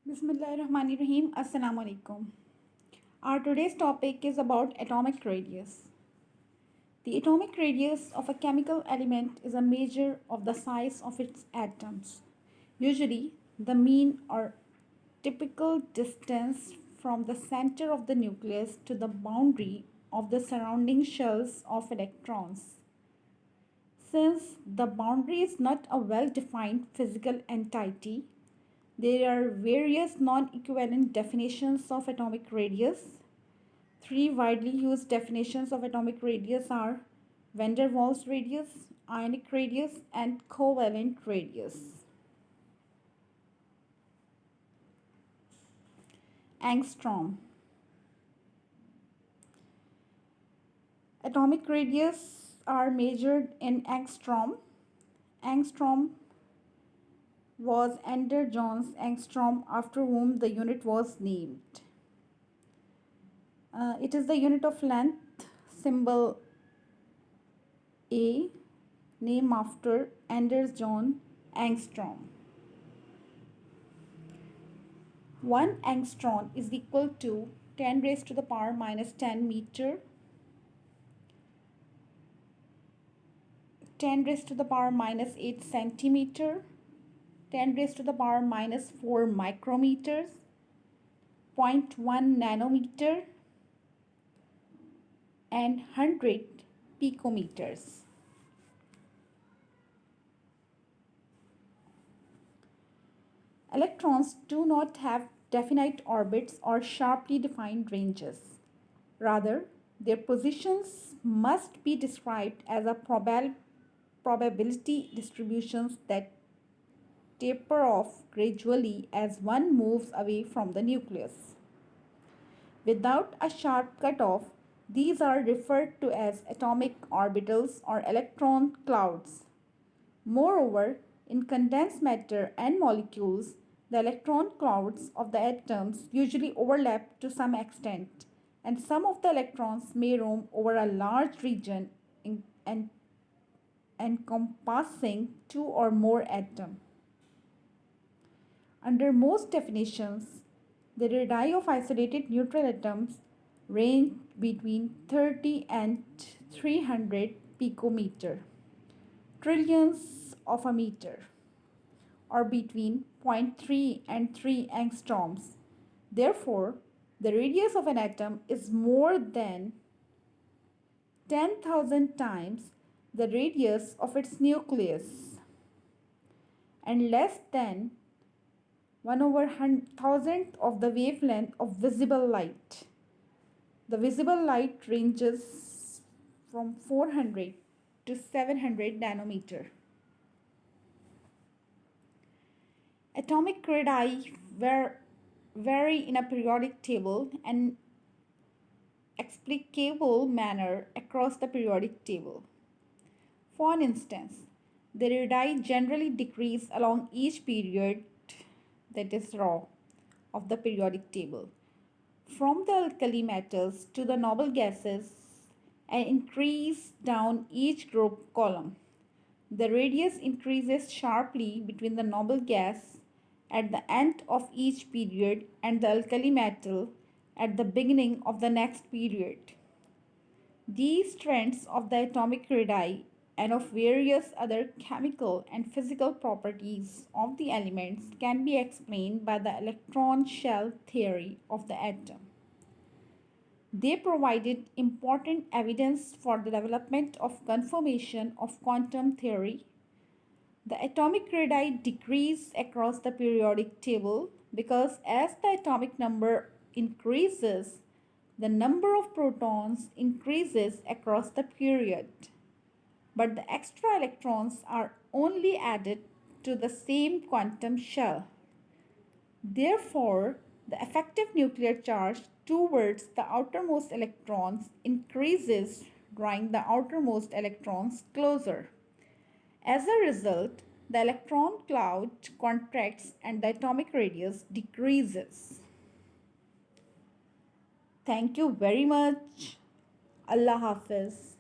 Bismillahirrahmanirrahim. Assalamu alaikum. Our today's topic is about atomic radius. The atomic radius of a chemical element is a measure of the size of its atoms. Usually, the mean or typical distance from the center of the nucleus to the boundary of the surrounding shells of electrons. Since the boundary is not a well defined physical entity, there are various non-equivalent definitions of atomic radius. Three widely used definitions of atomic radius are van der Waals radius, ionic radius, and covalent radius. Angstrom. Atomic radius are measured in angstrom. Angstrom was Anders Johannes Angstrom, after whom the unit was named. It is the unit of length, symbol A, name after Anders Johannes Angstrom. 1 angstrom is equal to 10 raised to the power minus 10 meter, 10 raised to the power minus 8 centimeter, 10 raised to the power minus 4 micrometers, 0.1 nanometer, and 100 picometers. Electrons do not have definite orbits or sharply defined ranges. Rather, their positions must be described as a probability distributions that taper off gradually as one moves away from the nucleus. Without a sharp cutoff, these are referred to as atomic orbitals or electron clouds. Moreover, in condensed matter and molecules, the electron clouds of the atoms usually overlap to some extent, and some of the electrons may roam over a large region encompassing two or more atoms. Under most definitions, the radii of isolated neutral atoms range between 30 and 300 picometer, trillions of a meter, or between 0.3 and 3 angstroms. Therefore, the radius of an atom is more than 10,000 times the radius of its nucleus and less than 1/1000th of the wavelength of visible light. The visible light ranges from 400 to 700 nanometer. Atomic radii vary in a periodic table and explicable manner across the periodic table. For instance, the radii generally decrease along each period, that is row, of the periodic table, from the alkali metals to the noble gases, and increase down each group column. The radius increases sharply between the noble gas at the end of each period and the alkali metal at the beginning of the next period. These trends of the atomic radii and of various other chemical and physical properties of the elements can be explained by the electron shell theory of the atom. They provided important evidence for the development of confirmation of quantum theory. The atomic radii decrease across the periodic table because as the atomic number increases, the number of protons increases across the period, but the extra electrons are only added to the same quantum shell. Therefore, the effective nuclear charge towards the outermost electrons increases, drawing the outermost electrons closer. As a result, the electron cloud contracts and the atomic radius decreases. Thank you very much. Allah Hafiz.